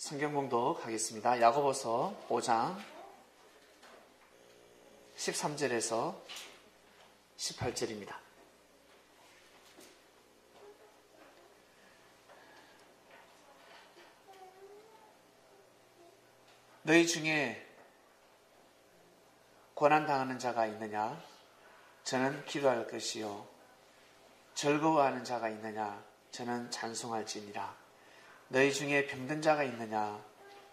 성경 봉독 하겠습니다. 야고보서 5장 13절에서 18절입니다. 너희 중에 고난당하는 자가 있느냐? 저는 기도할 것이요. 즐거워하는 자가 있느냐? 저는 찬송할지니라. 너희 중에 병든 자가 있느냐?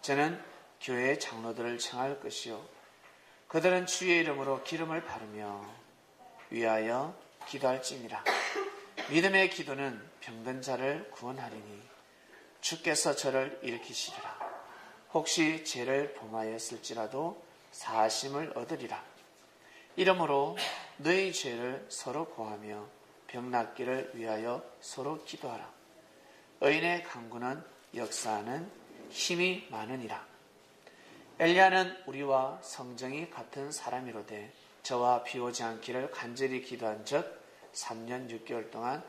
저는 교회의 장로들을 청할 것이요. 그들은 주의 이름으로 기름을 바르며 위하여 기도할지니라. 믿음의 기도는 병든 자를 구원하리니 주께서 저를 일으키시리라. 혹시 죄를 범하였을지라도 사하심을 얻으리라. 이러므로 너희 죄를 서로 고하며 병 낫기를 위하여 서로 기도하라. 의인의 간구는 역사하는 힘이 많으니라. 엘리야는 우리와 성정이 같은 사람이로되 저와 비 오지 않기를 간절히 기도한 적 3년 6개월 동안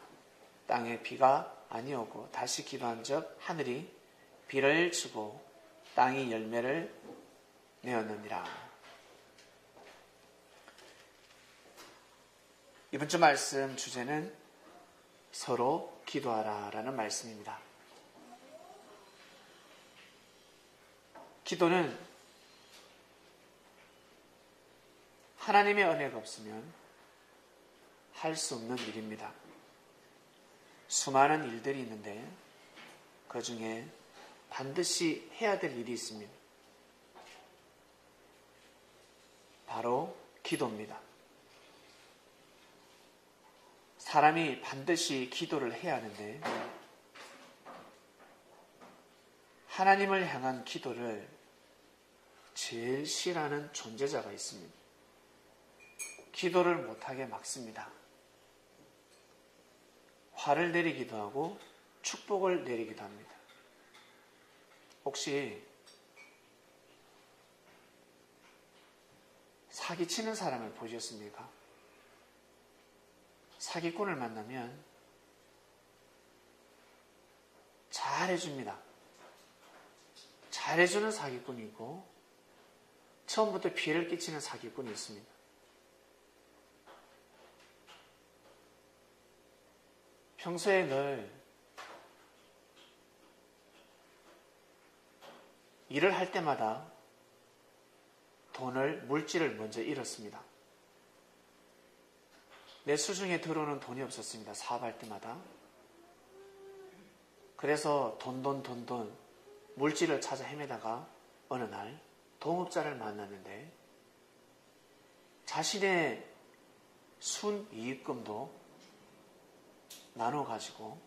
땅에 비가 아니오고 다시 기도한 적 하늘이 비를 주고 땅이 열매를 내었느니라. 이번 주 말씀 주제는 서로 기도하라 라는 말씀입니다. 기도는 하나님의 은혜가 없으면 할 수 없는 일입니다. 수많은 일들이 있는데 그 중에 반드시 해야 될 일이 있습니다. 바로 기도입니다. 사람이 반드시 기도를 해야 하는데 하나님을 향한 기도를 제일 싫어하는 존재자가 있습니다. 기도를 못하게 막습니다. 화를 내리기도 하고 축복을 내리기도 합니다. 혹시 사기치는 사람을 보셨습니까? 사기꾼을 만나면 잘해줍니다. 잘해주는 사기꾼이 있고 처음부터 피해를 끼치는 사기꾼이 있습니다. 평소에 늘 일을 할 때마다 물질을 먼저 잃었습니다. 내 수중에 들어오는 돈이 없었습니다. 사업할 때마다. 그래서 돈 물질을 찾아 헤매다가 어느 날 동업자를 만났는데 자신의 순이익금도 나눠가지고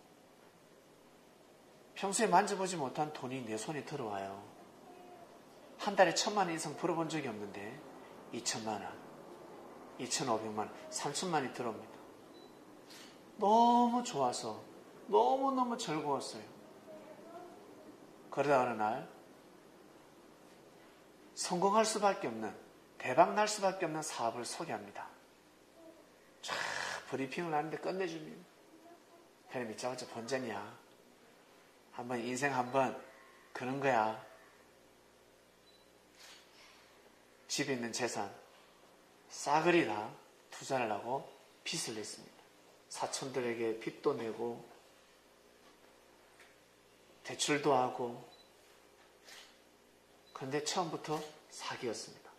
평소에 만져보지 못한 돈이 내 손에 들어와요. 한 달에 1,000만 원 이상 벌어본 적이 없는데 2,000만 원, 2,500만 원, 3,000만 원이 들어옵니다. 너무 좋아서 너무너무 즐거웠어요. 그러다 어느 날 성공할 수밖에 없는, 대박 날 수밖에 없는 사업을 소개합니다. 쫙 브리핑을 하는데 끝내줍니다. 그래 미쳐봤자 본전이야. 인생 한번 그런 거야. 집에 있는 재산 싸그리 다 투자를 하고 빚을 냈습니다. 사촌들에게 빚도 내고 대출도 하고. 그런데 처음부터 사기였습니다.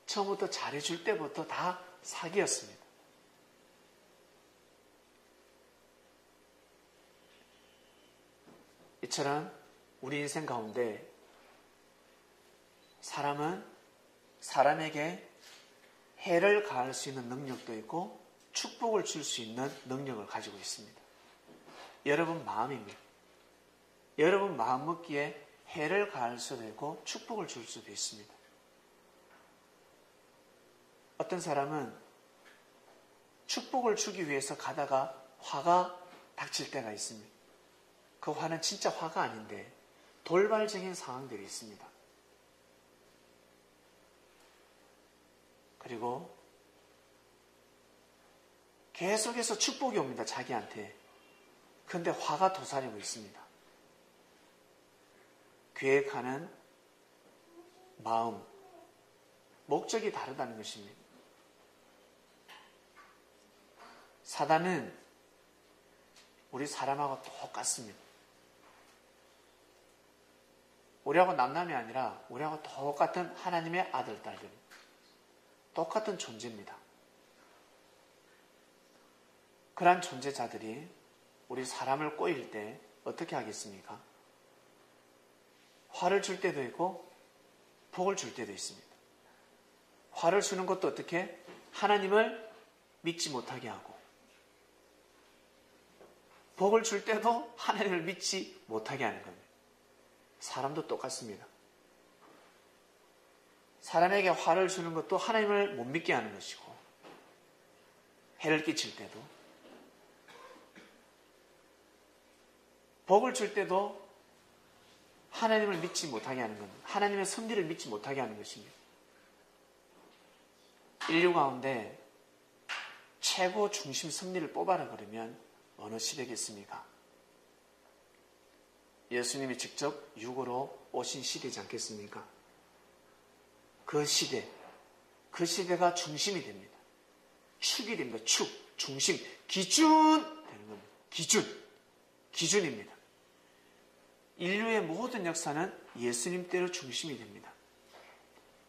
처음부터 잘해줄 때부터 다 사기였습니다. 이처럼 우리 인생 가운데 사람은 사람에게 해를 가할 수 있는 능력도 있고 축복을 줄 수 있는 능력을 가지고 있습니다. 여러분 마음입니다. 여러분 마음 먹기에 해를 가할 수도 있고 축복을 줄 수도 있습니다. 어떤 사람은 축복을 주기 위해서 가다가 화가 닥칠 때가 있습니다. 그 화는 진짜 화가 아닌데 돌발적인 상황들이 있습니다. 그리고 계속해서 축복이 옵니다. 자기한테. 그런데 화가 도사리고 있습니다. 계획하는 마음, 목적이 다르다는 것입니다. 사단은 우리 사람하고 똑같습니다. 우리하고 남남이 아니라 우리하고 똑같은 하나님의 아들, 딸들입니다. 똑같은 존재입니다. 그러한 존재자들이 우리 사람을 꼬일 때 어떻게 하겠습니까? 화를 줄 때도 있고 복을 줄 때도 있습니다. 화를 주는 것도 어떻게? 하나님을 믿지 못하게 하고, 복을 줄 때도 하나님을 믿지 못하게 하는 겁니다. 사람도 똑같습니다. 사람에게 화를 주는 것도 하나님을 못 믿게 하는 것이고, 해를 끼칠 때도, 복을 줄 때도 하나님을 믿지 못하게 하는 겁니다. 하나님의 섭리를 믿지 못하게 하는 것입니다. 인류 가운데 최고 중심 섭리를 뽑아라 그러면 어느 시대겠습니까? 예수님이 직접 육으로 오신 시대지 않겠습니까? 그 시대가 중심이 됩니다. 축이 됩니다. 축, 중심, 기준 되는 겁니다. 기준입니다. 인류의 모든 역사는 예수님대로 중심이 됩니다.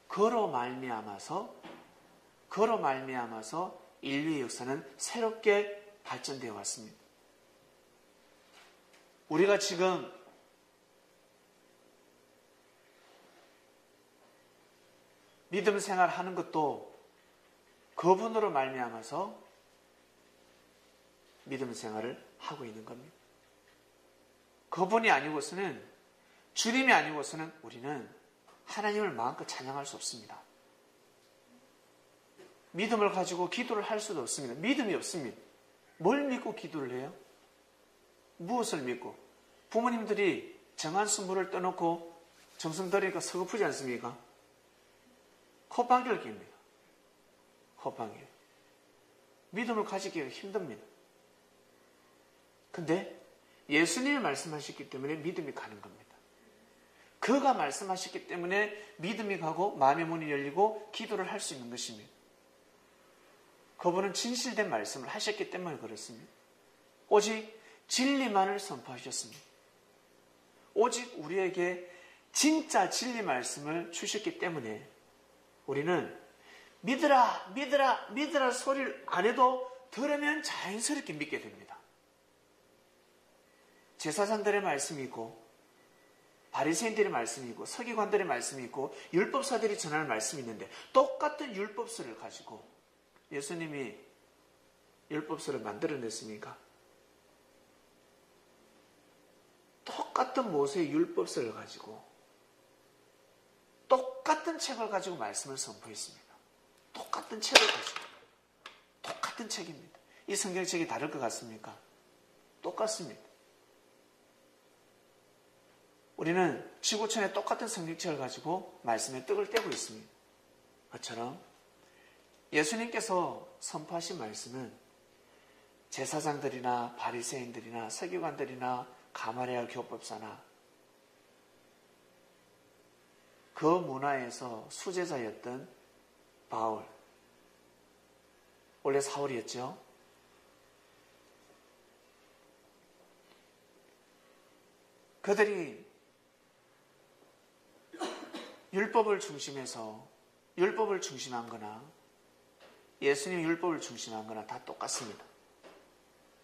그로 말미암아서 인류의 역사는 새롭게 발전되어 왔습니다. 우리가 지금 믿음 생활하는 것도 그분으로 말미암아서 믿음 생활을 하고 있는 겁니다. 그분이 아니고서는, 주님이 아니고서는 우리는 하나님을 마음껏 찬양할 수 없습니다. 믿음을 가지고 기도를 할 수도 없습니다. 믿음이 없습니다. 뭘 믿고 기도를 해요? 무엇을 믿고? 부모님들이 정한수 물을 떠놓고 정성 들이니까 서글프지 않습니까? 콧방귀를 낍니다. 콧방귀. 믿음을 가지기가 힘듭니다. 근데 예수님이 말씀하셨기 때문에 믿음이 가는 겁니다. 그가 말씀하셨기 때문에 믿음이 가고 마음의 문이 열리고 기도를 할 수 있는 것입니다. 그분은 진실된 말씀을 하셨기 때문에 그렇습니다. 오직 진리만을 선포하셨습니다. 오직 우리에게 진짜 진리 말씀을 주셨기 때문에 우리는 믿으라 소리를 안 해도 들으면 자연스럽게 믿게 됩니다. 제사장들의 말씀이 있고, 바리새인들의 말씀이 있고, 서기관들의 말씀이 있고, 율법사들이 전하는 말씀이 있는데, 똑같은 율법서를 가지고 예수님이 율법서를 만들어냈습니까? 똑같은 모세의 율법서를 가지고, 똑같은 책을 가지고 말씀을 선포했습니다. 똑같은 책을 가지고. 똑같은 책입니다. 이 성경책이 다를 것 같습니까? 똑같습니다. 우리는 지구촌에 똑같은 성경책을 가지고 말씀의 떡을 떼고 있습니다. 그처럼 예수님께서 선포하신 말씀은 제사장들이나 바리새인들이나 서기관들이나 가마리아 교법사나 그 문화에서 수제자였던 바울, 원래 사울이었죠. 그들이 율법을 중심해서 율법을 중심한 거나 예수님이 율법을 중심한 거나 다 똑같습니다.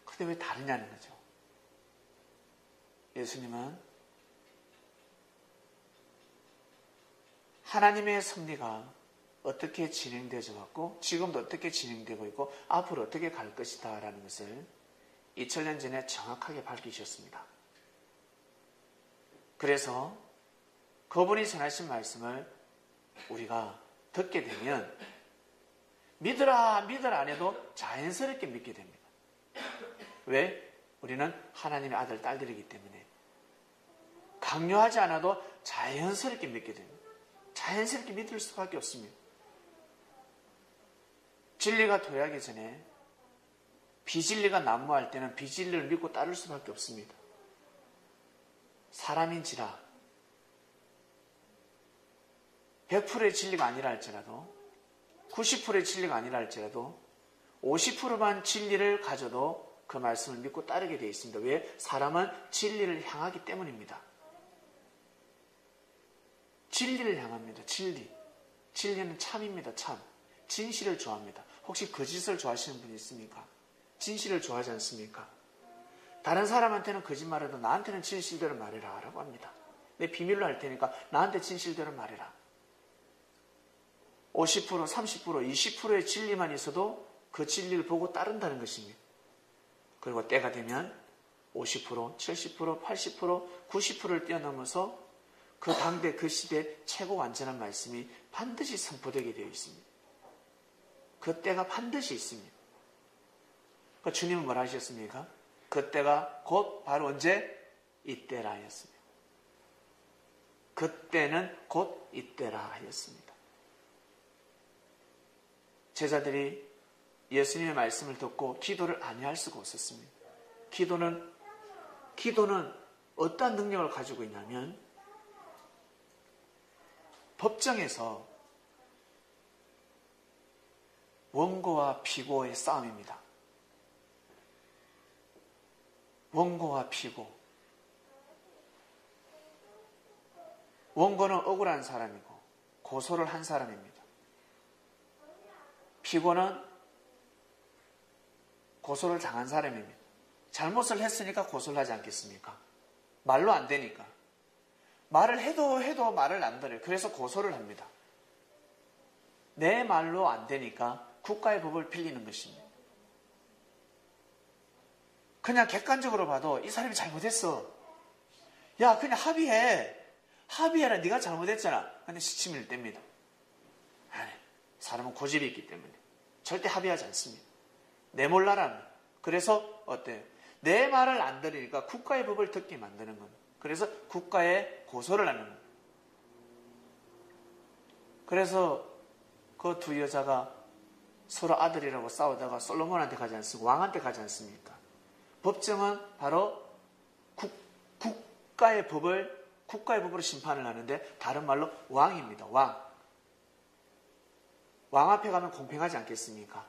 근데 왜 다르냐는 거죠. 예수님은 하나님의 섭리가 어떻게 진행되어져 왔고 지금도 어떻게 진행되고 있고 앞으로 어떻게 갈 것이다 라는 것을 2000년 전에 정확하게 밝히셨습니다. 그래서 그분이 전하신 말씀을 우리가 듣게 되면 믿으라 안 해도 자연스럽게 믿게 됩니다. 왜? 우리는 하나님의 아들, 딸들이기 때문에 강요하지 않아도 자연스럽게 믿게 됩니다. 자연스럽게 믿을 수밖에 없습니다. 진리가 도래하기 전에 비진리가 난무할 때는 비진리를 믿고 따를 수밖에 없습니다. 사람인지라 100%의 진리가 아니라 할지라도 90%의 진리가 아니라 할지라도 50%만 진리를 가져도 그 말씀을 믿고 따르게 되어 있습니다. 왜? 사람은 진리를 향하기 때문입니다. 진리를 향합니다. 진리. 진리는 참입니다. 참. 진실을 좋아합니다. 혹시 거짓을 좋아하시는 분이 있습니까? 진실을 좋아하지 않습니까? 다른 사람한테는 거짓말해도 나한테는 진실대로 말해라 라고 합니다. 내 비밀로 할 테니까 나한테 진실대로 말해라. 50%, 30%, 20%의 진리만 있어도 그 진리를 보고 따른다는 것입니다. 그리고 때가 되면 50%, 70%, 80%, 90%를 뛰어넘어서 그 당대 그 시대에 최고 완전한 말씀이 반드시 선포되게 되어 있습니다. 그 때가 반드시 있습니다. 그러니까 주님은 뭐라 하셨습니까? 그 때가 곧 바로 언제? 이때라 하였습니다. 그 때는 곧 이때라 하였습니다. 제자들이 예수님의 말씀을 듣고 기도를 아니할 수가 없었습니다. 기도는 어떠한 능력을 가지고 있냐면 법정에서 원고와 피고의 싸움입니다. 원고와 피고. 원고는 억울한 사람이고 고소를 한 사람입니다. 피고는 고소를 당한 사람입니다. 잘못을 했으니까 고소를 하지 않겠습니까? 말로 안 되니까. 말을 해도 말을 안 들어요. 그래서 고소를 합니다. 내 말로 안 되니까 국가의 법을 빌리는 것입니다. 그냥 객관적으로 봐도 이 사람이 잘못했어. 야, 그냥 합의해라. 네가 잘못했잖아. 근데 시치미를 뗍니다. 사람은 고집이 있기 때문에 절대 합의하지 않습니다. 내 몰라라는. 그래서 어때요? 내 말을 안 들으니까 국가의 법을 듣게 만드는 겁니다. 그래서 국가에 고소를 하는 겁니다. 그래서 그 두 여자가 서로 아들이라고 싸우다가 솔로몬한테 가지 않습니까? 왕한테 가지 않습니까? 법정은 바로 국가의 법으로 심판을 하는데 다른 말로 왕입니다. 왕. 왕 앞에 가면 공평하지 않겠습니까?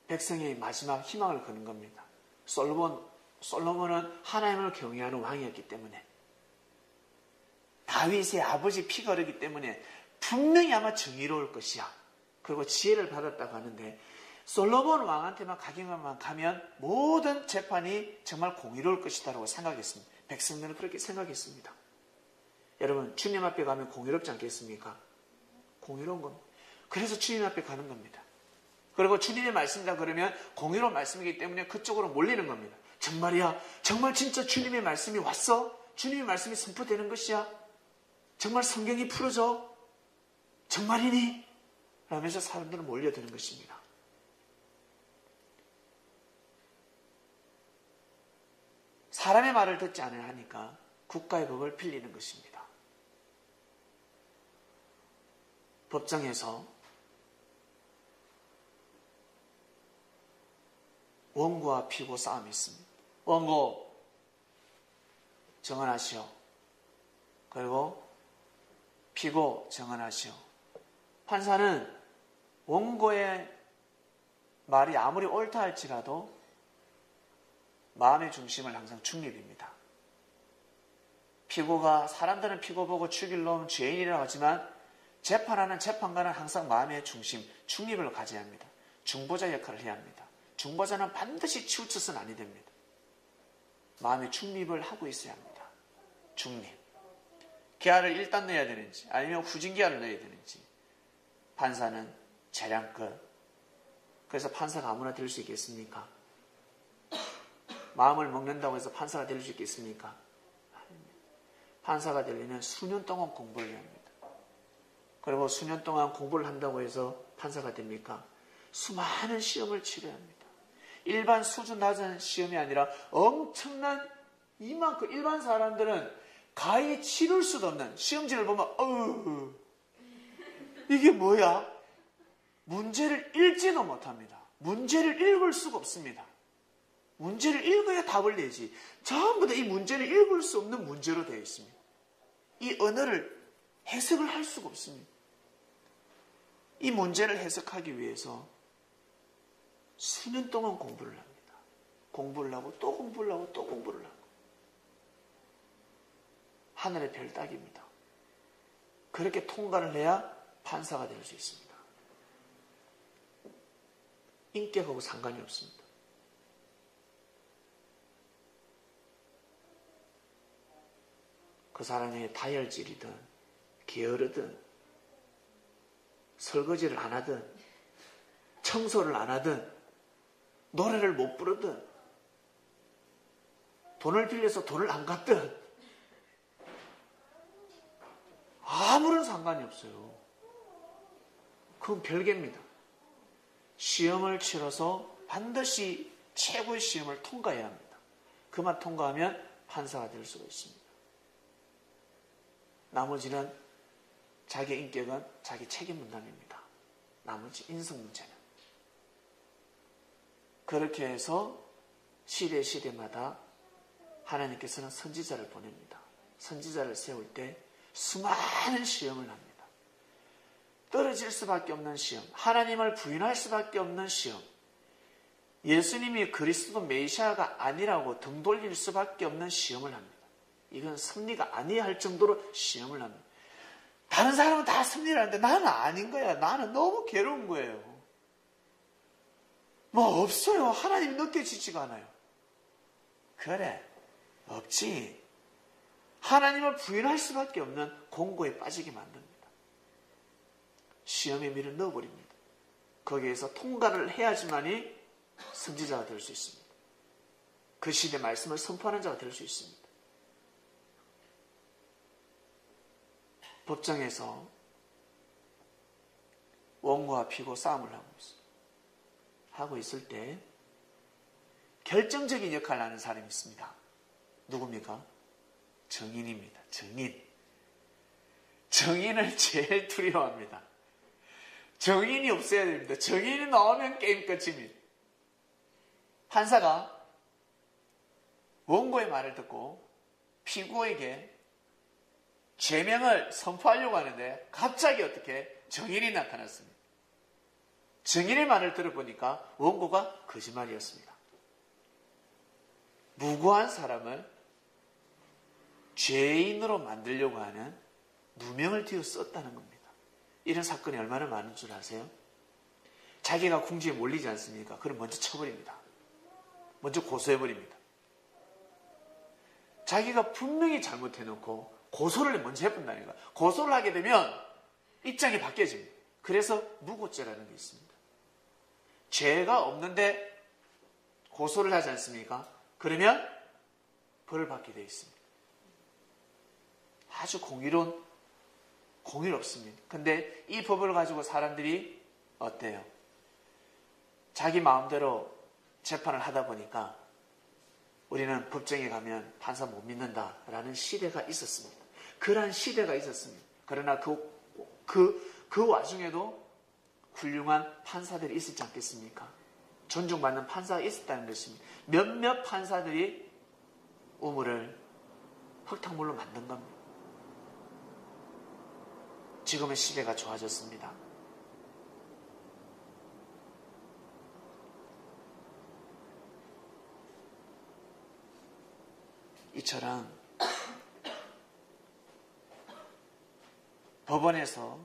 백성의 마지막 희망을 거는 겁니다. 솔로몬은 하나님을 경외하는 왕이었기 때문에 다윗의 아버지 피가 흐르기 때문에 분명히 아마 정의로울 것이야. 그리고 지혜를 받았다고 하는데 솔로몬 왕한테만 가기만 가면 모든 재판이 정말 공의로울 것이다라고 생각했습니다. 백성들은 그렇게 생각했습니다. 여러분, 주님 앞에 가면 공의롭지 않겠습니까? 공의로운 겁니다. 그래서 주님 앞에 가는 겁니다. 그리고 주님의 말씀이다 그러면 공의로운 말씀이기 때문에 그쪽으로 몰리는 겁니다. 정말이야? 정말 진짜 주님의 말씀이 왔어? 주님의 말씀이 선포되는 것이야? 정말 성경이 풀어져? 정말이니? 라면서 사람들은 몰려드는 것입니다. 사람의 말을 듣지 않으려 하니까 국가의 법을 빌리는 것입니다. 법정에서 원고와 피고 싸움이 있습니다. 원고 정언하시오. 그리고 피고 정언하시오. 판사는 원고의 말이 아무리 옳다 할지라도 마음의 중심은 항상 중립입니다. 피고가 사람들은 피고 보고 죽일 놈 죄인이라고 하지만 재판하는 재판관은 항상 마음의 중심, 중립을 가져야 합니다. 중보자 역할을 해야 합니다. 중보자는 반드시 치우쳐서는 아니 됩니다. 마음의 중립을 하고 있어야 합니다. 중립. 기한을 일단 넣어야 되는지 아니면 후진기한을 넣어야 되는지. 판사는 재량끝. 그래서 판사가 아무나 될 수 있겠습니까? 마음을 먹는다고 해서 판사가 될 수 있겠습니까? 아닙니다. 판사가 되려면 수년 동안 공부를 해야 합니다. 그리고 수년 동안 공부를 한다고 해서 판사가 됩니까? 수많은 시험을 치러야 합니다. 일반 수준 낮은 시험이 아니라 엄청난 이만큼 일반 사람들은 가히 치를 수도 없는 시험지를 보면 이게 뭐야? 문제를 읽지도 못합니다. 문제를 읽을 수가 없습니다. 문제를 읽어야 답을 내지. 전부 다 이 문제를 읽을 수 없는 문제로 되어 있습니다. 이 언어를 해석을 할 수가 없습니다. 이 문제를 해석하기 위해서 수년 동안 공부를 합니다. 공부를 하고 또 공부를 하고 또 공부를 하고. 하늘의 별 따기입니다. 그렇게 통과를 해야 판사가 될 수 있습니다. 인격하고 상관이 없습니다. 그 사람이 다혈질이든 게으르든 설거지를 안 하든 청소를 안 하든 노래를 못 부르든 돈을 빌려서 돈을 안 갚든 아무런 상관이 없어요. 그건 별개입니다. 시험을 치러서 반드시 최고의 시험을 통과해야 합니다. 그만 통과하면 판사가 될 수가 있습니다. 나머지는 자기 인격은 자기 책임 분담입니다. 나머지 인성 문제는. 그렇게 해서 시대마다 하나님께서는 선지자를 보냅니다. 선지자를 세울 때 수많은 시험을 합니다. 떨어질 수밖에 없는 시험, 하나님을 부인할 수밖에 없는 시험, 예수님이 그리스도 메시아가 아니라고 등 돌릴 수밖에 없는 시험을 합니다. 이건 섭리가 아니야 할 정도로 시험을 합니다. 다른 사람은 다 섭리를 하는데 나는 아닌 거야. 나는 너무 괴로운 거예요. 뭐 없어요. 하나님이 느껴지지가 않아요. 그래, 없지. 하나님을 부인할 수밖에 없는 공고에 빠지게 만듭니다. 시험의 미를 넣어버립니다. 거기에서 통과를 해야지만이 선지자가 될 수 있습니다. 그 시대 말씀을 선포하는 자가 될 수 있습니다. 법정에서 원고와 피고 싸움을 하고 있어요. 하고 있을 때 결정적인 역할을 하는 사람이 있습니다. 누굽니까? 증인입니다. 증인. 증인을 제일 두려워합니다. 증인이 없어야 됩니다. 증인이 나오면 게임 끝입니다. 판사가 원고의 말을 듣고 피고에게 죄명을 선포하려고 하는데 갑자기 어떻게 증인이 나타났습니다. 증인의 말을 들어보니까 원고가 거짓말이었습니다. 무고한 사람을 죄인으로 만들려고 하는 누명을 뒤어 썼다는 겁니다. 이런 사건이 얼마나 많은 줄 아세요? 자기가 궁지에 몰리지 않습니까? 그럼 먼저 쳐버립니다. 먼저 고소해버립니다. 자기가 분명히 잘못해놓고 고소를 먼저 해본다는 거예요. 고소를 하게 되면 입장이 바뀌어집니다. 그래서 무고죄라는 게 있습니다. 죄가 없는데 고소를 하지 않습니까? 그러면 벌을 받게 되어 있습니다. 아주 공의롭습니다. 근데 이 법을 가지고 사람들이 어때요? 자기 마음대로 재판을 하다 보니까 우리는 법정에 가면 판사 못 믿는다라는 시대가 있었습니다. 그러한 시대가 있었습니다. 그러나 그 와중에도 훌륭한 판사들이 있었지 않겠습니까? 존중받는 판사가 있었다는 것입니다. 몇몇 판사들이 우물을 흙탕물로 만든 겁니다. 지금의 시대가 좋아졌습니다. 이처럼 법원에서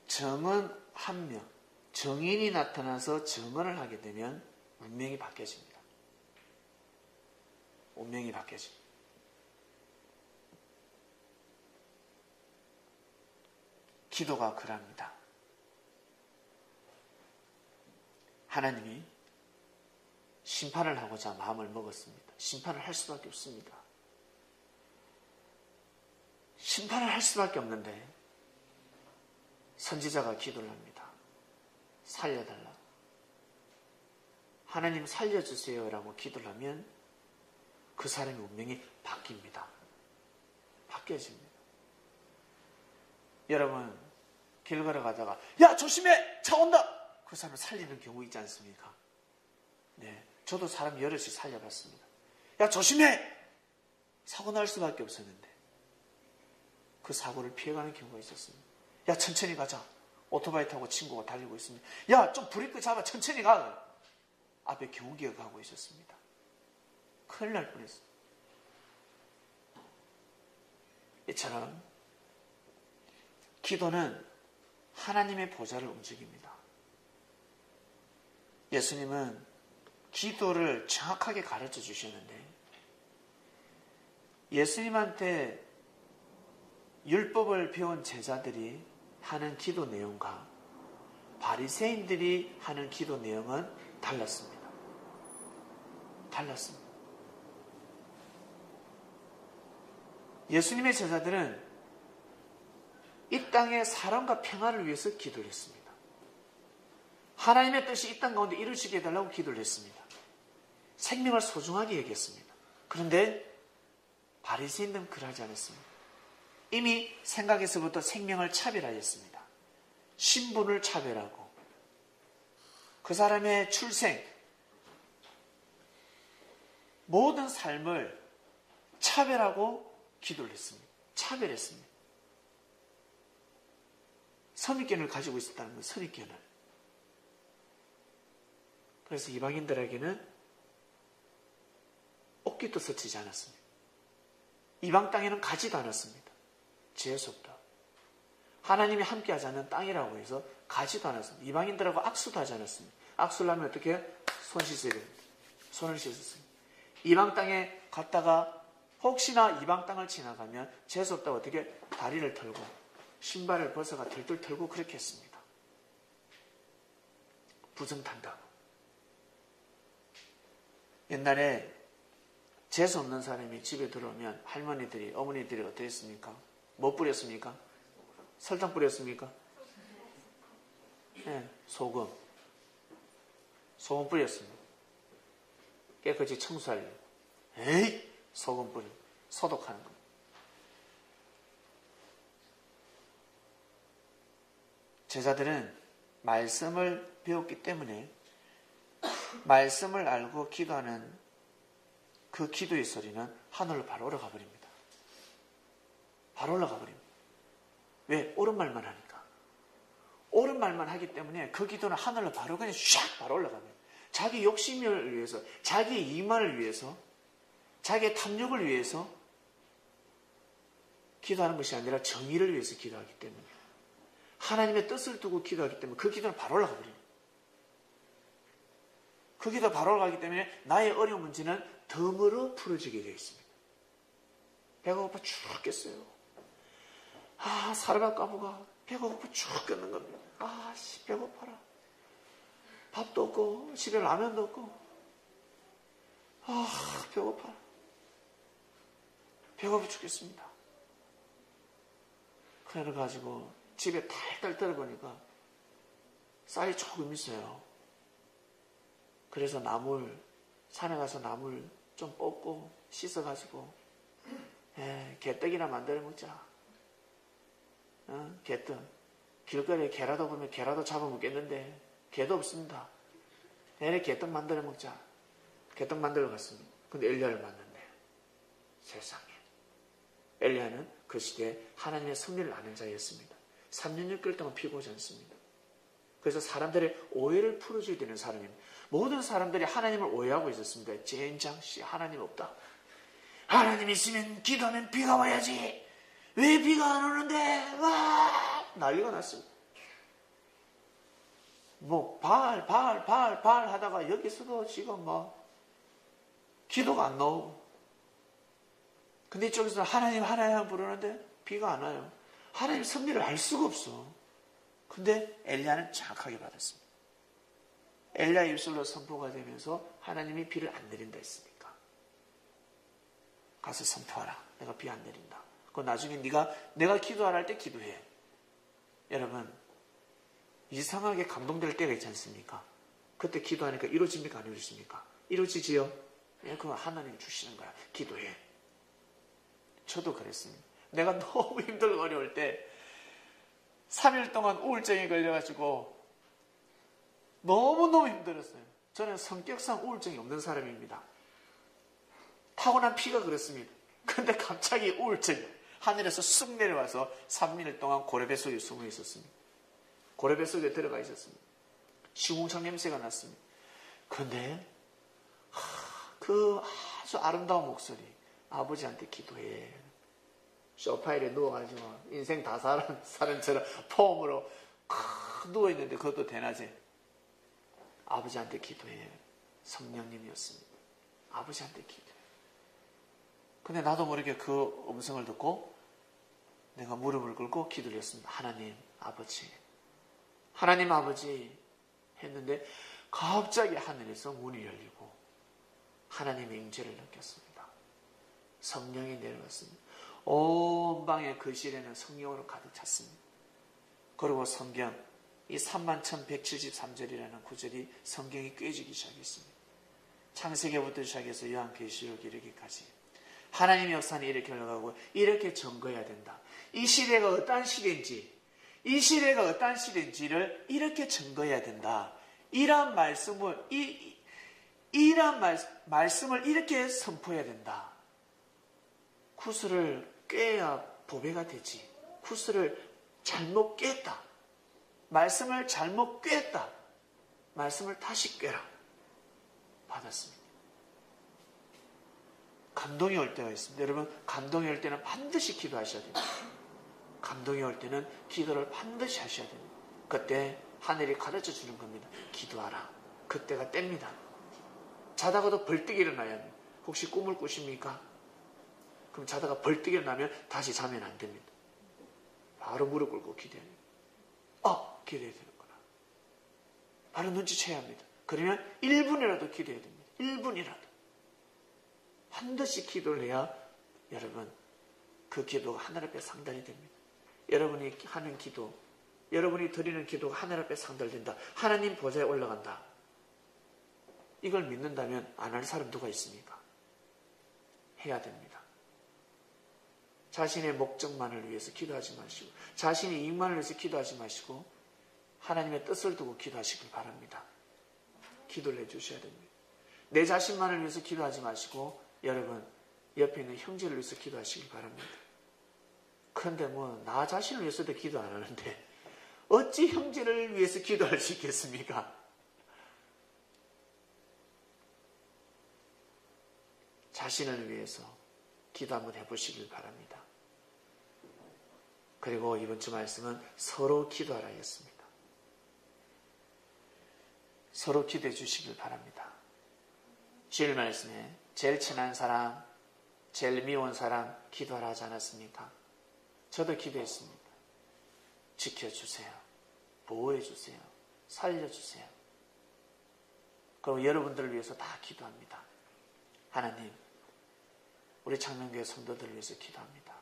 정은 한 명, 정인이 나타나서 증언을 하게 되면 운명이 바뀌어집니다. 운명이 바뀌어집니다. 기도가 그럽니다. 하나님이 심판을 하고자 마음을 먹었습니다. 심판을 할 수밖에 없습니다. 심판을 할 수밖에 없는데 선지자가 기도를 합니다. 살려달라. 하나님 살려주세요 라고 기도를 하면 그 사람의 운명이 바뀝니다. 바뀌어집니다. 여러분 길 걸어가다가 야 조심해! 차 온다! 그 사람을 살리는 경우 있지 않습니까? 네, 저도 사람 여럿이 살려봤습니다. 야 조심해! 사고 날 수밖에 없었는데 그 사고를 피해가는 경우가 있었습니다. 야, 천천히 가자. 오토바이 타고 친구가 달리고 있습니다. 야, 좀 브레이크 잡아. 천천히 가. 앞에 경운기가 가고 있었습니다. 큰일 날 뻔했어요. 이처럼 기도는 하나님의 보좌를 움직입니다. 예수님은 기도를 정확하게 가르쳐 주셨는데 예수님한테 율법을 배운 제자들이 하는 기도 내용과 바리새인들이 하는 기도 내용은 달랐습니다. 달랐습니다. 예수님의 제자들은 이 땅의 사랑과 평화를 위해서 기도를 했습니다. 하나님의 뜻이 이 땅 가운데 이루어지게 해달라고 기도를 했습니다. 생명을 소중하게 여겼습니다. 그런데 바리새인들은 그러지 않았습니다. 이미 생각에서부터 생명을 차별하였습니다. 신분을 차별하고 그 사람의 출생, 모든 삶을 차별하고 기도를 했습니다. 차별했습니다. 선입견을 가지고 있었다는 거예요. 선입견을. 그래서 이방인들에게는 옷깃도 스치지 않았습니다. 이방 땅에는 가지도 않았습니다. 재수 없다. 하나님이 함께하지 않는 땅이라고 해서 가지도 않았습니다. 이방인들하고 악수도 하지 않았습니다. 악수를 하면 어떻게 해요? 손 씻어야 됩니다. 손을 씻었습니다. 이방 땅에 갔다가 혹시나 이방 땅을 지나가면 재수 없다고 어떻게 다리를 털고 신발을 벗어가 들들 털고 그렇게 했습니다. 부정탄다고. 옛날에 재수 없는 사람이 집에 들어오면 할머니들이, 어머니들이 어땠습니까? 뭐 뿌렸습니까? 설탕 뿌렸습니까? 네, 소금. 소금 뿌렸습니다. 깨끗이 청소하려고. 에이! 소금 뿌리. 소독하는 겁니다. 제자들은 말씀을 배웠기 때문에 말씀을 알고 기도하는 그 기도의 소리는 하늘로 바로 올라가 버립니다. 바로 올라가 버립니다. 왜? 옳은 말만 하니까. 옳은 말만 하기 때문에 그 기도는 하늘로 바로 그냥 샥 바로 올라갑니다. 자기 욕심을 위해서, 자기 이만을 위해서, 자기의 탐욕을 위해서 기도하는 것이 아니라 정의를 위해서 기도하기 때문에 하나님의 뜻을 두고 기도하기 때문에 그 기도는 바로 올라가 버립니다. 그 기도 바로 올라가기 때문에 나의 어려운 문제는 덤으로 풀어지게 되어 있습니다. 배가 고파 죽겠어요. 아, 사르밧 까부가 배가 고파 죽겠는 겁니다. 아, 씨, 배고파라. 밥도 없고 집에 라면도 없고 아, 배고파라. 배고파 죽겠습니다. 그래가지고 집에 탈탈 떨어보니까 쌀이 조금 있어요. 그래서 산에 가서 나물 좀 뽑고 씻어가지고 게떡이나 만들어 먹자. 게떡. 길거리에 게라도 보면 게라도 잡아먹겠는데 게도 없습니다. 내일 게떡 만들어 먹자. 게떡 만들어 갔습니다. 근데 엘리야를 만났네요. 세상에. 엘리야는 그 시대에 하나님의 섭리를 아는 자였습니다. 3년 6개월 동안 피고 오지 않습니다. 그래서 사람들의 오해를 풀어줘야 되는 사람입니다. 모든 사람들이 하나님을 오해하고 있었습니다. 젠장씨, 하나님 없다. 하나님 있으면 기도하면 비가 와야지. 왜 비가 안 오는데? 와! 난리가 났습니다. 발 하다가 여기서도 지금 기도가 안 나오고. 근데 이쪽에서 하나님 부르는데 비가 안 와요. 하나님 섭리를 알 수가 없어. 근데 엘리야는 정확하게 받았습니다. 엘리야 입술로 선포가 되면서 하나님이 비를 안 내린다 했으니까 가서 선포하라. 내가 비 안 내린다. 그 나중에 내가 기도하라 할 때 기도해. 여러분 이상하게 감동될 때가 있지 않습니까? 그때 기도하니까 이루어집니까? 안 이루어집니까? 이루어지지요? 그건 하나님 주시는 거야. 기도해. 저도 그랬습니다. 내가 너무 힘들고 어려울 때 3일 동안 우울증에 걸려가지고 너무너무 힘들었어요. 저는 성격상 우울증이 없는 사람입니다. 타고난 피가 그렇습니다. 근데 갑자기 우울증이 하늘에서 쑥 내려와서 3일 동안 고래배 속에 숨어 있었습니다. 고래배 속에 들어가 있었습니다. 시궁창 냄새가 났습니다. 그런데 그 아주 아름다운 목소리, 아버지한테 기도해. 소파에 누워가지고 인생 다 살은 사람처럼 폼으로 누워있는데 그것도 대낮에 아버지한테 기도해. 성령님이었습니다. 아버지한테 기도해. 근데 나도 모르게 그 음성을 듣고 내가 무릎을 꿇고 기도를 했습니다. 하나님 아버지, 하나님 아버지 했는데 갑자기 하늘에서 문이 열리고 하나님의 임재를 느꼈습니다. 성령이 내려왔습니다. 온 방의 거실에는 성령으로 가득 찼습니다. 그리고 성경 이 31,173절이라는 구절이 성경이 꿰지기 시작했습니다. 창세기부터 시작해서 요한계시록 이르기까지 하나님의 역사는 이렇게 흘러가고 이렇게 점거해야 된다. 이 시대가 어떤 시대인지, 이 시대가 어떤 시대인지를 이렇게 점거해야 된다. 이러한 말씀을 말씀을 이렇게 선포해야 된다. 구슬을 꿰야 보배가 되지. 구슬을 잘못 꿰었다. 말씀을 잘못 꿰었다. 말씀을 다시 꿰라. 받았습니다. 감동이 올 때가 있습니다. 여러분, 감동이 올 때는 반드시 기도하셔야 됩니다. 감동이 올 때는 기도를 반드시 하셔야 됩니다. 그때 하늘이 가르쳐 주는 겁니다. 기도하라. 그때가 뗍니다. 자다가도 벌떡 일어나야 합니다. 혹시 꿈을 꾸십니까? 그럼 자다가 벌떡 일어나면 다시 자면 안 됩니다. 바로 무릎 꿇고 기도해야 됩니다. 기도해야 되는구나. 바로 눈치채야 합니다. 그러면 1분이라도 기도해야 됩니다. 1분이라도. 반드시 기도를 해야 여러분 그 기도가 하늘 앞에 상달이 됩니다. 여러분이 하는 기도, 여러분이 드리는 기도가 하늘 앞에 상달된다. 하나님 보좌에 올라간다. 이걸 믿는다면 안 할 사람 누가 있습니까? 해야 됩니다. 자신의 목적만을 위해서 기도하지 마시고 자신의 이익만을 위해서 기도하지 마시고 하나님의 뜻을 두고 기도하시길 바랍니다. 기도를 해주셔야 됩니다. 내 자신만을 위해서 기도하지 마시고 여러분 옆에 있는 형제를 위해서 기도하시길 바랍니다. 그런데 나 자신을 위해서도 기도 안 하는데 어찌 형제를 위해서 기도할 수 있겠습니까? 자신을 위해서 기도 한번 해보시길 바랍니다. 그리고 이번 주 말씀은 서로 기도하라 했습니다. 서로 기도해 주시길 바랍니다. 주일 말씀에 제일 친한 사람, 제일 미운 사람 기도하라 하지 않았습니까? 저도 기도했습니다. 지켜주세요. 보호해주세요. 살려주세요. 그리고 여러분들을 위해서 다 기도합니다. 하나님, 우리 창명교회 성도들을 위해서 기도합니다.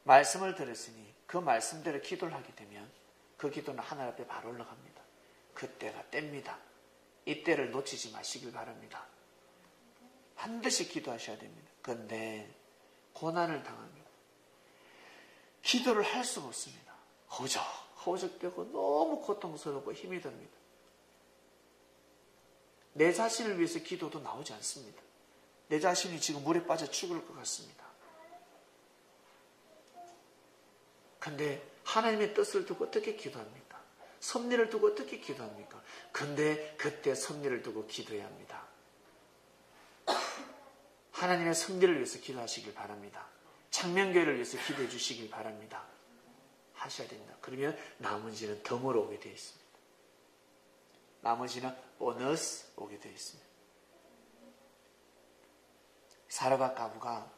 말씀을 들었으니 그 말씀대로 기도를 하게 되면 그 기도는 하늘 앞에 바로 올라갑니다. 그때가 뗍니다. 이때를 놓치지 마시길 바랍니다. 반드시 기도하셔야 됩니다. 그런데 고난을 당합니다. 기도를 할 수가 없습니다. 허우적대고 너무 고통스럽고 힘이 듭니다. 내 자신을 위해서 기도도 나오지 않습니다. 내 자신이 지금 물에 빠져 죽을 것 같습니다. 그런데 하나님의 뜻을 두고 어떻게 기도합니까? 섭리를 두고 어떻게 기도합니까? 그런데 그때 섭리를 두고 기도해야 합니다. 하나님의 섭리를 위해서 기도하시길 바랍니다. 창명교회를 위해서 기도해 주시길 바랍니다. 하셔야 됩니다. 그러면 나머지는 덤으로 오게 되어 있습니다. 나머지는 보너스 오게 되어 있습니다. 사라과 가부가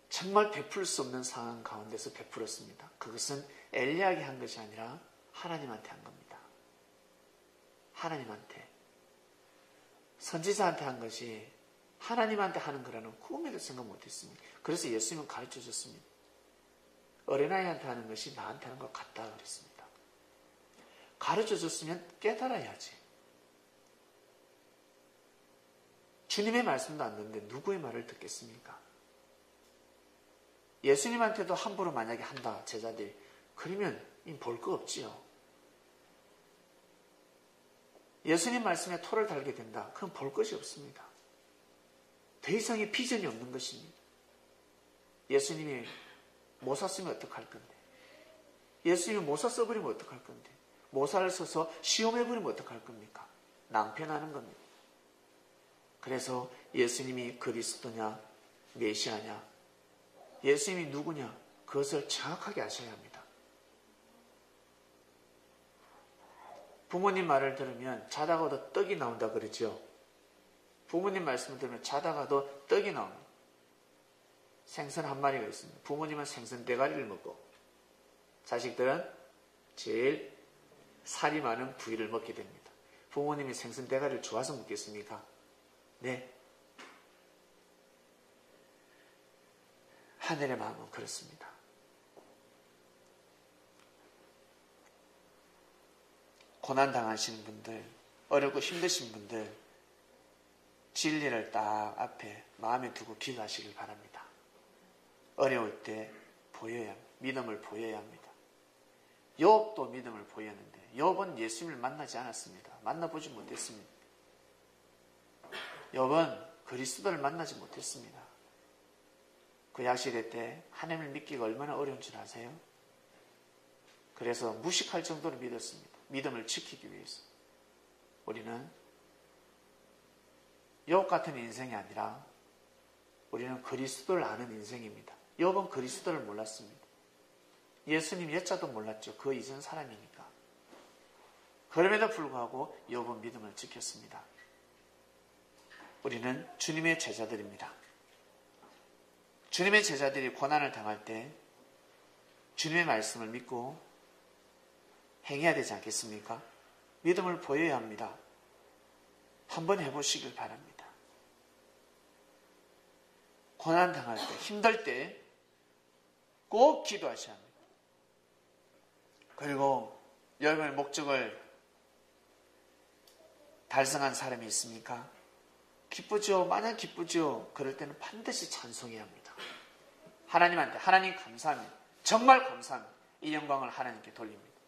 정말 베풀 수 없는 상황 가운데서 베풀었습니다. 그것은 엘리야에게 한 것이 아니라 하나님한테 한 겁니다. 하나님한테. 선지자한테 한 것이 하나님한테 하는 거라는 꿈에도 생각 못했습니다. 그래서 예수님은 가르쳐 줬습니다. 어린아이한테 하는 것이 나한테 하는 것 같다 그랬습니다. 가르쳐 줬으면 깨달아야지. 주님의 말씀도 안 듣는데 누구의 말을 듣겠습니까? 예수님한테도 함부로 만약에 한다, 제자들이. 그러면 볼 거 없지요. 예수님 말씀에 토를 달게 된다. 그럼 볼 것이 없습니다. 더 이상의 비전이 없는 것입니다. 예수님이 모사 쓰면 어떡할 건데? 예수님이 모사 써버리면 어떡할 건데? 모사를 써서 시험해버리면 어떡할 겁니까? 낭패나는 겁니다. 그래서 예수님이 그리스도냐 메시아냐, 예수님이 누구냐, 그것을 정확하게 아셔야 합니다. 부모님 말을 들으면 자다가도 떡이 나온다 그러죠. 부모님 말씀을 들으면 자다가도 떡이 나옵니다. 생선 한 마리가 있습니다. 부모님은 생선 대가리를 먹고 자식들은 제일 살이 많은 부위를 먹게 됩니다. 부모님이 생선 대가리를 좋아서 먹겠습니까? 네. 하늘의 마음은 그렇습니다. 고난당하시는 분들, 어렵고 힘드신 분들, 진리를 딱 앞에 마음에 두고 기도하시길 바랍니다. 어려울 때 믿음을 보여야 합니다. 욥도 믿음을 보였는데 욥은 예수님을 만나지 않았습니다. 만나보지 못했습니다. 욥은 그리스도를 만나지 못했습니다. 그 약시대 때 하나님을 믿기가 얼마나 어려운 줄 아세요? 그래서 무식할 정도로 믿었습니다. 믿음을 지키기 위해서. 우리는 욥 같은 인생이 아니라 우리는 그리스도를 아는 인생입니다. 욥은 그리스도를 몰랐습니다. 예수님 예자도 몰랐죠. 그 이전 사람이니까. 그럼에도 불구하고 욥은 믿음을 지켰습니다. 우리는 주님의 제자들입니다. 주님의 제자들이 고난을 당할 때 주님의 말씀을 믿고 행해야 되지 않겠습니까? 믿음을 보여야 합니다. 한번 해보시길 바랍니다. 고난 당할 때, 힘들 때 꼭 기도하셔야 합니다. 그리고 여러분의 목적을 달성한 사람이 있습니까? 기쁘죠? 마냥 기쁘죠? 그럴 때는 반드시 찬송해야 합니다. 하나님한테, 하나님 감사합니다. 정말 감사합니다. 이 영광을 하나님께 돌립니다.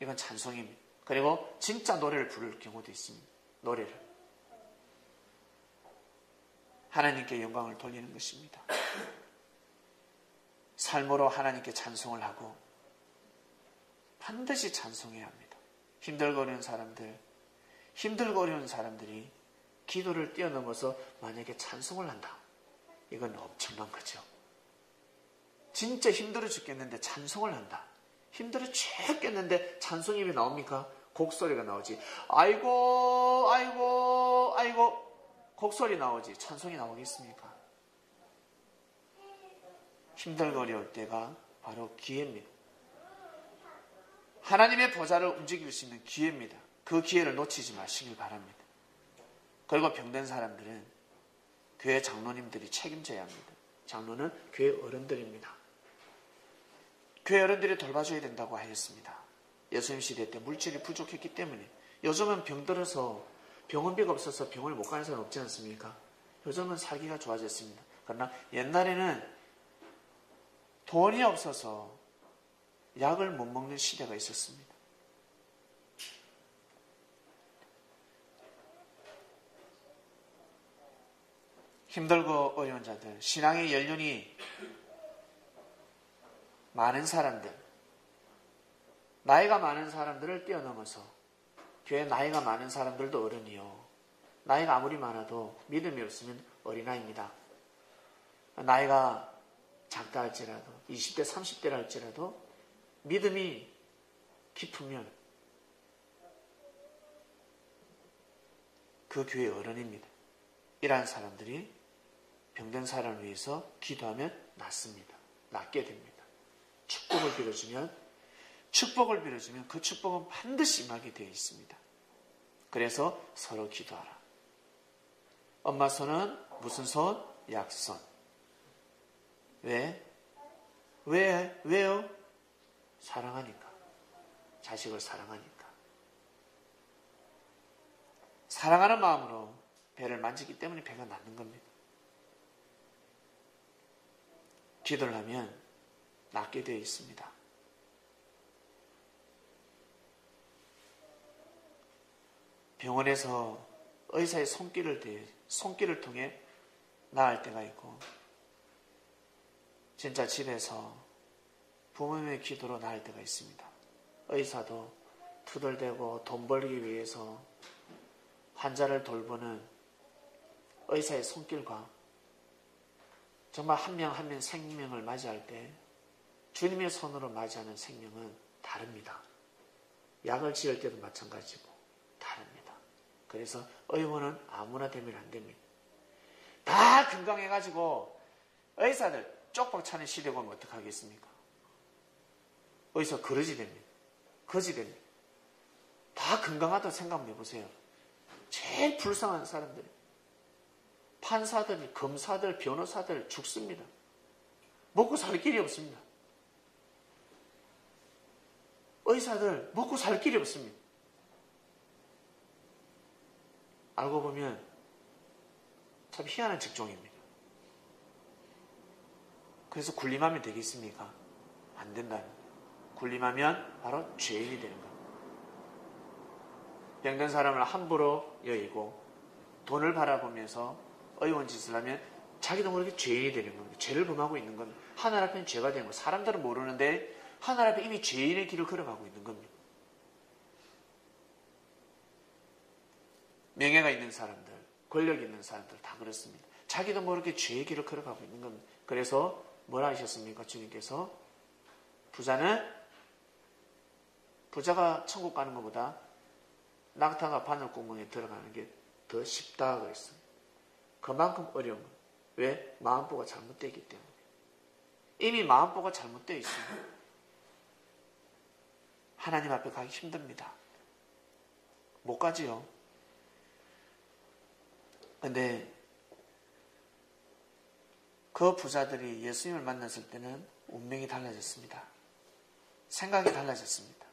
이건 찬송입니다. 그리고 진짜 노래를 부를 경우도 있습니다. 노래를. 하나님께 영광을 돌리는 것입니다. 삶으로 하나님께 찬송을 하고 반드시 찬송해야 합니다. 힘들고 어려운 사람들이 기도를 뛰어넘어서 만약에 찬송을 한다. 이건 엄청난 거죠. 진짜 힘들어 죽겠는데 찬송을 한다. 힘들어 죽겠는데 찬송 입에 나옵니까? 곡소리가 나오지. 아이고 아이고 아이고 곡소리 나오지. 찬송이 나오겠습니까? 힘들고 어려울 때가 바로 기회입니다. 하나님의 보좌를 움직일 수 있는 기회입니다. 그 기회를 놓치지 마시길 바랍니다. 그리고 병든 사람들은 교회 장로님들이 책임져야 합니다. 장로는 교회 어른들입니다. 교회 어른들이 돌봐줘야 된다고 하였습니다. 예수님 시대 때 물질이 부족했기 때문에. 요즘은 병들어서 병원비가 없어서 병원을 못 가는 사람 없지 않습니까? 요즘은 살기가 좋아졌습니다. 그러나 옛날에는 돈이 없어서 약을 못 먹는 시대가 있었습니다. 힘들고 어려운 자들, 신앙의 연륜이 많은 사람들, 나이가 많은 사람들을 뛰어넘어서 교회 나이가 많은 사람들도 어른이요. 나이가 아무리 많아도 믿음이 없으면 어린아이입니다. 나이가 작다 할지라도 20대 30대라 할지라도 믿음이 깊으면 그 교회 어른입니다. 이러한 사람들이 병든 사람을 위해서 기도하면 낫습니다. 낫게 됩니다. 축복을 빌어주면 그 축복은 반드시 임하게 되어 있습니다. 그래서 서로 기도하라. 엄마 손은 무슨 손? 약손. 왜요? 사랑하니까. 자식을 사랑하니까. 사랑하는 마음으로 배를 만지기 때문에 배가 낫는 겁니다. 기도를 하면 낫게 되어 있습니다. 병원에서 의사의 손길을 통해 나을 때가 있고 진짜 집에서 부모님의 기도로 나을 때가 있습니다. 의사도 투덜대고 돈 벌기 위해서 환자를 돌보는 의사의 손길과 정말 한 명 한 명 생명을 맞이할 때 주님의 손으로 맞이하는 생명은 다릅니다. 약을 지을 때도 마찬가지고 다릅니다. 그래서 의원은 아무나 되면 안 됩니다. 다 건강해가지고 의사들 쪽박 차는 시대가 오면 어떡하겠습니까? 의사 거지 됩니다. 거지 됩니다. 다 건강하다고 생각해 보세요. 제일 불쌍한 사람들이 판사들, 검사들, 변호사들 죽습니다. 먹고 살 길이 없습니다. 의사들 먹고 살 길이 없습니다. 알고 보면 참 희한한 직종입니다. 그래서 군림하면 되겠습니까? 안 된다는 거예요. 군림하면 바로 죄인이 되는 겁니다. 병든 사람을 함부로 여의고 돈을 바라보면서 의원 짓을 하면 자기도 모르게 죄인이 되는 겁니다. 죄를 범하고 있는 겁니다. 하늘 앞에는 죄가 되는 거예요. 사람들은 모르는데 하늘 앞에 이미 죄인의 길을 걸어가고 있는 겁니다. 명예가 있는 사람들, 권력 있는 사람들 다 그렇습니다. 자기도 모르게 죄의 길을 걸어가고 있는 겁니다. 그래서 뭐라 하셨습니까? 주님께서 부자가 천국 가는 것보다 낙타가 바늘구멍에 들어가는 게 더 쉽다 그랬습니다. 그만큼 어려운 거예요. 왜? 마음보가 잘못되어 있기 때문에. 이미 마음보가 잘못되어 있습니다. 하나님 앞에 가기 힘듭니다. 못 가지요. 근데 그 부자들이 예수님을 만났을 때는 운명이 달라졌습니다. 생각이 달라졌습니다.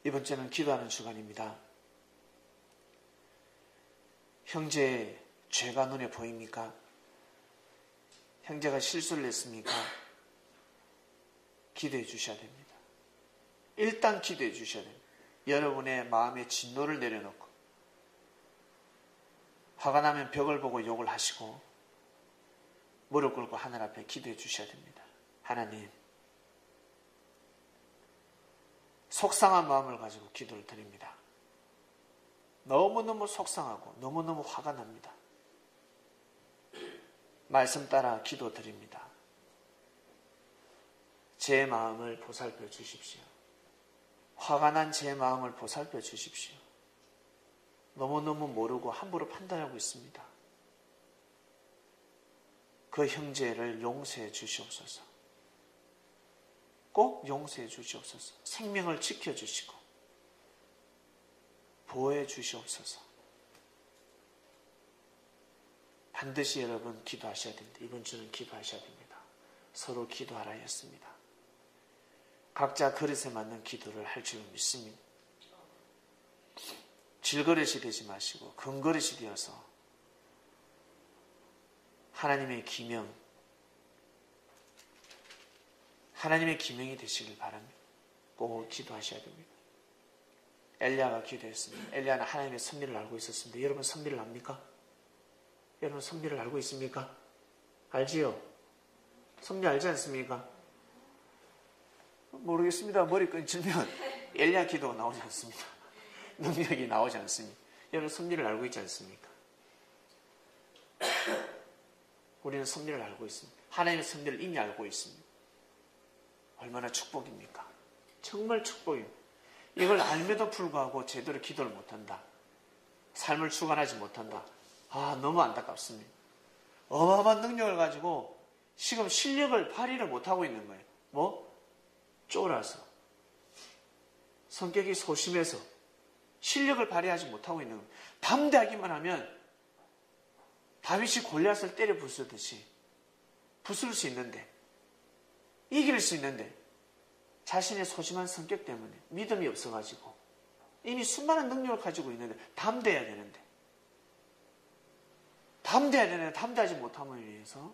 이번 주는 기도하는 주간입니다. 형제의 죄가 눈에 보입니까? 형제가 실수를 했습니까? 기도해 주셔야 됩니다. 일단 기도해 주셔야 됩니다. 여러분의 마음에 진노를 내려놓고 화가 나면 벽을 보고 욕을 하시고 무릎 꿇고 하늘 앞에 기도해 주셔야 됩니다. 하나님, 속상한 마음을 가지고 기도를 드립니다. 너무너무 속상하고 너무너무 화가 납니다. 말씀 따라 기도 드립니다. 제 마음을 보살펴 주십시오. 화가 난 제 마음을 보살펴 주십시오. 너무너무 모르고 함부로 판단하고 있습니다. 그 형제를 용서해 주시옵소서. 꼭 용서해 주시옵소서. 생명을 지켜주시고 보호해 주시옵소서. 반드시 여러분 기도하셔야 됩니다. 이번 주는 기도하셔야 됩니다. 서로 기도하라 했습니다. 각자 그릇에 맞는 기도를 할 줄 믿습니다. 질그릇이 되지 마시고 금그릇이 되어서 하나님의 기명, 하나님의 기명이 되시길 바랍니다. 꼭 기도하셔야 됩니다. 엘리야가 기도했습니다. 엘리야는 하나님의 섭리를 알고 있었습니다. 여러분 섭리를 압니까? 여러분 섭리를 알고 있습니까? 알지요? 섭리 알지 않습니까? 모르겠습니다. 머리 끊치면 엘리야 기도가 나오지 않습니다. 능력이 나오지 않습니다. 여러분 섭리를 알고 있지 않습니까? 우리는 섭리를 알고 있습니다. 하나님의 섭리를 이미 알고 있습니다. 얼마나 축복입니까? 정말 축복입니다. 이걸 알면도 불구하고 제대로 기도를 못한다. 삶을 주관하지 못한다. 너무 안타깝습니다. 어마어마한 능력을 가지고 지금 실력을 발휘를 못하고 있는 거예요. 쫄아서 성격이 소심해서 실력을 발휘하지 못하고 있는 거예요. 담대하기만 하면 다윗이 골리앗을 때려 부수듯이 부술 수 있는데 이길 수 있는데 자신의 소심한 성격 때문에 믿음이 없어가지고 이미 수많은 능력을 가지고 있는데 담대해야 되는데 담대하지 못함을 위해서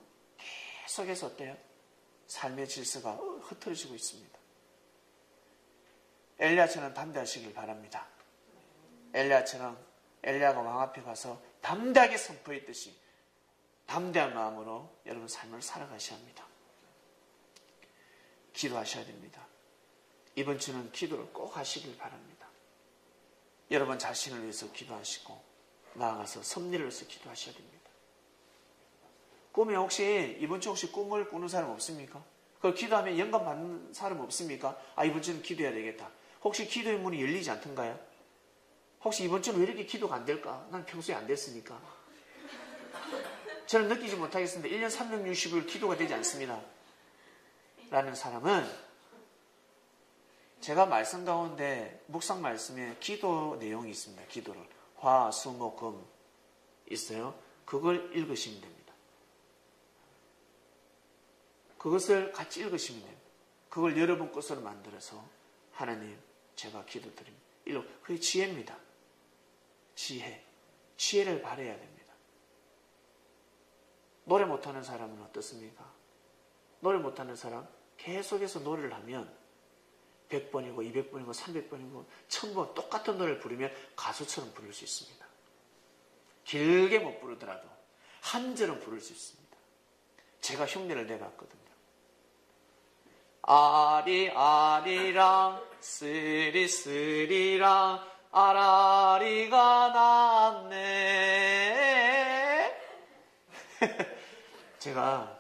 계속해서 어때요? 삶의 질서가 흐트러지고 있습니다. 엘리야처럼 담대하시길 바랍니다. 엘리야처럼 엘리야가 왕 앞에 가서 담대하게 선포했듯이 담대한 마음으로 여러분 삶을 살아가셔야 합니다. 기도하셔야 됩니다. 이번 주는 기도를 꼭 하시길 바랍니다. 여러분 자신을 위해서 기도하시고 나아가서 섭리를 위해서 기도하셔야 됩니다. 꿈에 혹시 이번 주 혹시 꿈을 꾸는 사람 없습니까? 그 기도하면 영감 받는 사람 없습니까? 아, 이번 주는 기도해야 되겠다. 혹시 기도의 문이 열리지 않던가요? 혹시 이번 주는 왜 이렇게 기도가 안 될까? 난 평소에 안 됐으니까. 저는 느끼지 못하겠습니다. 1년 365일 기도가 되지 않습니다. 라는 사람은 제가 말씀 가운데 묵상 말씀에 기도 내용이 있습니다. 기도를. 화, 수, 목, 금 있어요. 그걸 읽으시면 됩니다. 그것을 같이 읽으시면 됩니다. 그걸 여러분 것으로 만들어서 하나님 제가 기도드립니다. 그게 지혜입니다. 지혜를 발휘해야 됩니다. 노래 못하는 사람은 어떻습니까? 노래 못하는 사람 계속해서 노래를 하면 100번이고 200번이고 300번이고 1000번 똑같은 노래를 부르면 가수처럼 부를 수 있습니다. 길게 못 부르더라도 한 절은 부를 수 있습니다. 제가 흉내를 내봤거든요. 아리아리랑 쓰리쓰리랑 아라리가 났네. 제가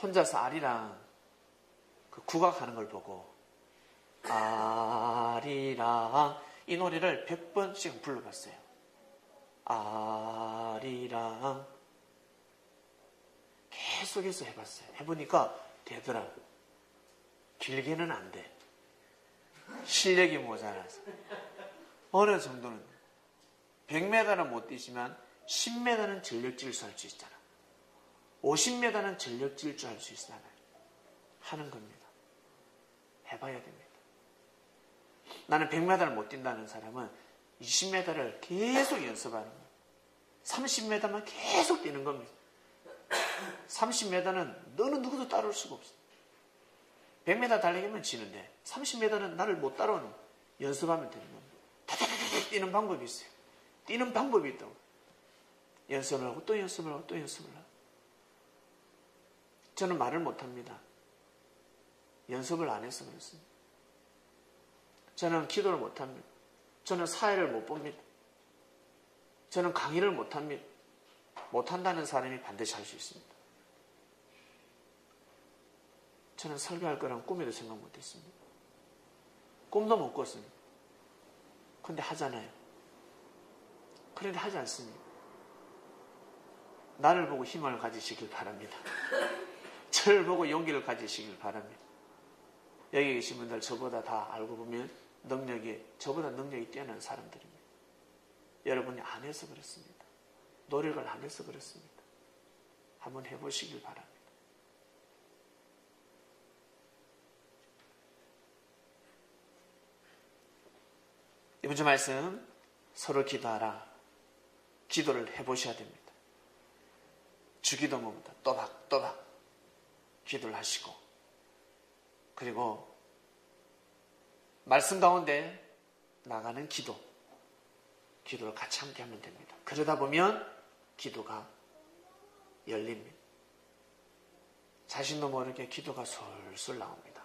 혼자서 아리랑 그 국악하는 걸 보고 아리랑 이 노래를 100번씩 불러봤어요. 아리랑 계속해서 해봤어요. 해보니까 되더라고요. 길게는 안 돼. 실력이 모자라서. 어느 정도는 100m는 못 뛰지만 10m는 전력 질주할 수 있잖아. 50m는 전력 질주할 수 있잖아요. 하는 겁니다. 해봐야 됩니다. 나는 100m를 못 뛴다는 사람은 20m를 계속 연습하는 거예요. 30m만 계속 뛰는 겁니다. 30m는 너는 누구도 따라올 수가 없어. 100m 달리기면 지는데 30m는 나를 못 따라오는 거예요. 연습하면 되는 겁니다. 다다다다 뛰는 방법이 있어요. 뛰는 방법이 있다고. 연습을 하고 또 연습을 하고 또 연습을 하고. 저는 말을 못합니다. 연습을 안 해서 그렇습니다. 저는 기도를 못합니다. 저는 사회를 못 봅니다. 저는 강의를 못합니다. 못한다는 사람이 반드시 할 수 있습니다. 저는 설교할 거란 꿈에도 생각 못했습니다. 꿈도 못 꿨습니다. 그런데 하잖아요. 그런데 하지 않습니다. 나를 보고 희망을 가지시길 바랍니다. 저를 보고 용기를 가지시길 바랍니다. 여기 계신 분들 저보다 다 알고 보면 저보다 능력이 뛰어난 사람들입니다. 여러분이 안 해서 그렇습니다. 노력을 안 해서 그렇습니다. 한번 해보시길 바랍니다. 이번 주 말씀 서로 기도하라. 기도를 해보셔야 됩니다. 주기도문부터 또박또박 기도를 하시고 그리고 말씀 가운데 나가는 기도를 같이 함께 하면 됩니다. 그러다 보면 기도가 열립니다. 자신도 모르게 기도가 솔솔 나옵니다.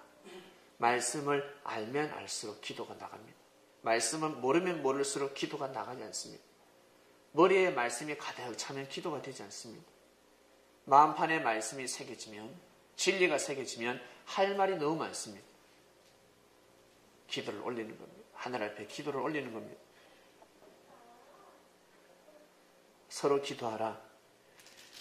말씀을 알면 알수록 기도가 나갑니다. 말씀을 모르면 모를수록 기도가 나가지 않습니다. 머리에 말씀이 가득 차면 기도가 되지 않습니다. 마음판에 말씀이 새겨지면 진리가 새겨지면 할 말이 너무 많습니다. 기도를 올리는 겁니다. 하늘 앞에 기도를 올리는 겁니다. 서로 기도하라.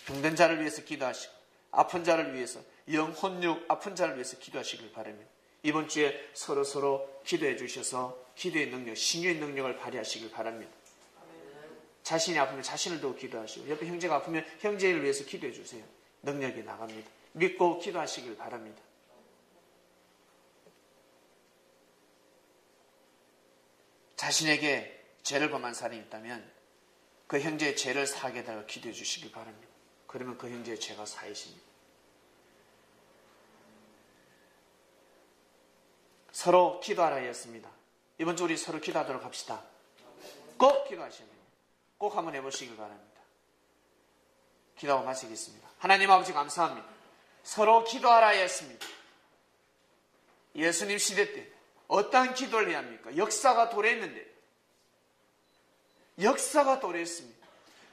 병든 자를 위해서 기도하시고 아픈 자를 위해서 영혼육 아픈 자를 위해서 기도하시길 바랍니다. 이번 주에 서로 기도해 주셔서 기도의 능력, 신유의 능력을 발휘하시길 바랍니다. 자신이 아프면 자신을 도우 기도하시고 옆에 형제가 아프면 형제를 위해서 기도해 주세요. 능력이 나갑니다. 믿고 기도하시길 바랍니다. 자신에게 죄를 범한 사람이 있다면 그 형제의 죄를 사하게 해달라고 기도해 주시길 바랍니다. 그러면 그 형제의 죄가 사해집니다. 서로 기도하라 했습니다. 이번 주 우리 서로 기도하도록 합시다. 꼭 기도하셔야 됩니다. 꼭 한번 해보시길 바랍니다. 기도하고 마치겠습니다. 하나님 아버지 감사합니다. 서로 기도하라 했습니다. 예수님 시대 때 어떠한 기도를 해야 합니까? 역사가 도래했는데, 역사가 도래했습니다.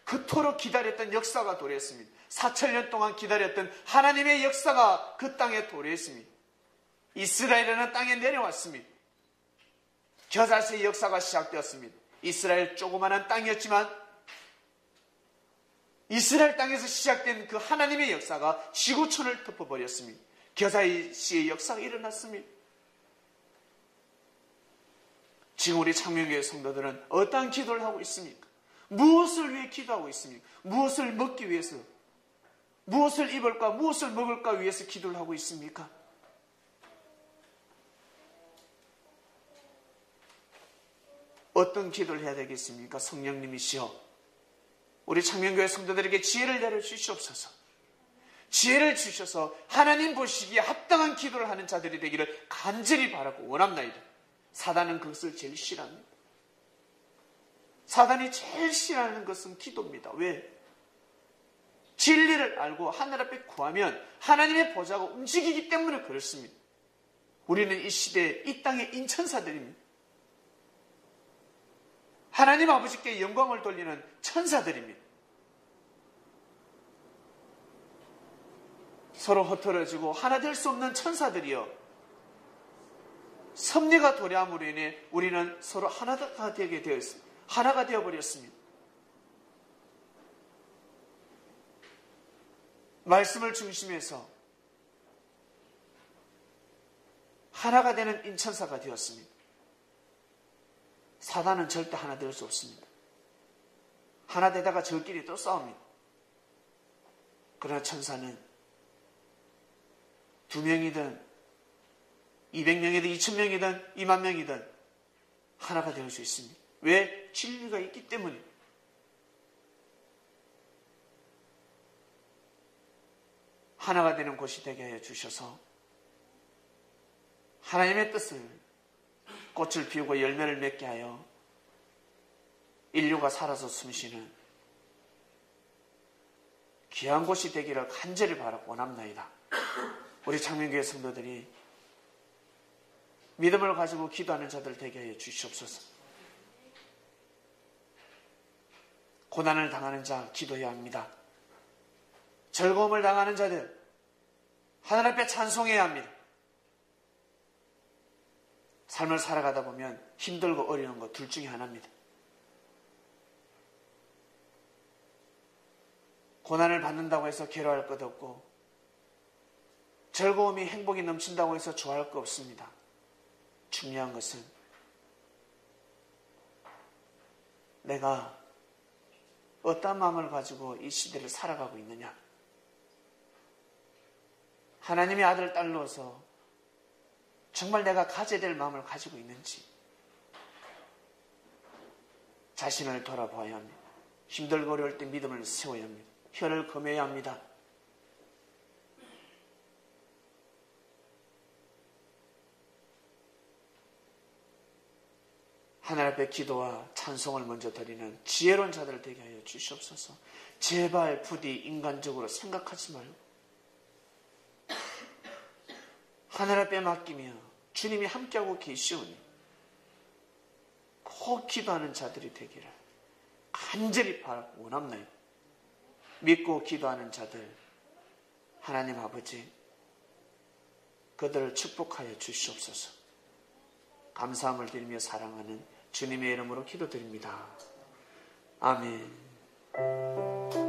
그토록 기다렸던 역사가 도래했습니다. 4,000년 동안 기다렸던 하나님의 역사가 그 땅에 도래했습니다. 이스라엘은 땅에 내려왔습니다. 겨자씨의 역사가 시작되었습니다. 이스라엘 조그마한 땅이었지만 이스라엘 땅에서 시작된 그 하나님의 역사가 지구촌을 덮어버렸습니다. 겨자씨의 역사가 일어났습니다. 지금 우리 창명교회 성도들은 어떠한 기도를 하고 있습니까? 무엇을 위해 기도하고 있습니까? 무엇을 먹기 위해서, 무엇을 입을까, 무엇을 먹을까 위해서 기도를 하고 있습니까? 어떤 기도를 해야 되겠습니까? 성령님이시여, 우리 창명교회 성도들에게 지혜를 내려주시옵소서. 지혜를 주셔서 하나님 보시기에 합당한 기도를 하는 자들이 되기를 간절히 바라고 원합나이다. 사단은 그것을 제일 싫어합니다. 사단이 제일 싫어하는 것은 기도입니다. 왜? 진리를 알고 하늘 앞에 구하면 하나님의 보좌가 움직이기 때문에 그렇습니다. 우리는 이 시대에 이 땅의 인천사들입니다. 하나님 아버지께 영광을 돌리는 천사들입니다. 서로 흩어져지고 하나 될 수 없는 천사들이여, 섭리가 도래함으로 인해 우리는 서로 하나가 되게 되었습니다. 하나가 되어버렸습니다. 말씀을 중심해서 하나가 되는 인천사가 되었습니다. 사단은 절대 하나 될 수 없습니다. 하나 되다가 저끼리 또 싸웁니다. 그러나 천사는 2명이든 200명이든 2000명이든 2만 명이든 하나가 될 수 있습니다. 왜? 진리가 있기 때문에. 하나가 되는 곳이 되게 하여 주셔서 하나님의 뜻을, 꽃을 피우고 열매를 맺게 하여 인류가 살아서 숨쉬는 귀한 곳이 되기를 간절히 바라고 원합나이다. 우리 창명교회 성도들이 믿음을 가지고 기도하는 자들 되게 하여 주시옵소서. 고난을 당하는 자 기도해야 합니다. 즐거움을 당하는 자들 하늘 앞에 찬송해야 합니다. 삶을 살아가다 보면 힘들고 어려운 것 둘 중에 하나입니다. 고난을 받는다고 해서 괴로워할 것 없고, 즐거움이 행복이 넘친다고 해서 좋아할 것 없습니다. 중요한 것은 내가 어떤 마음을 가지고 이 시대를 살아가고 있느냐. 하나님의 아들, 딸로서 정말 내가 가져야 될 마음을 가지고 있는지 자신을 돌아보아야 합니다. 힘들고 어려울 때 믿음을 세워야 합니다. 혀를 금해야 합니다. 하늘 앞에 기도와 찬송을 먼저 드리는 지혜로운 자들을 되게 하여 주시옵소서. 제발 부디 인간적으로 생각하지 말고 하늘 앞에 맡기며 주님이 함께하고 계시오니 꼭 기도하는 자들이 되기를 간절히 바라고 원합나이다. 믿고 기도하는 자들, 하나님 아버지, 그들을 축복하여 주시옵소서. 감사함을 드리며 사랑하는 주님의 이름으로 기도드립니다. 아멘.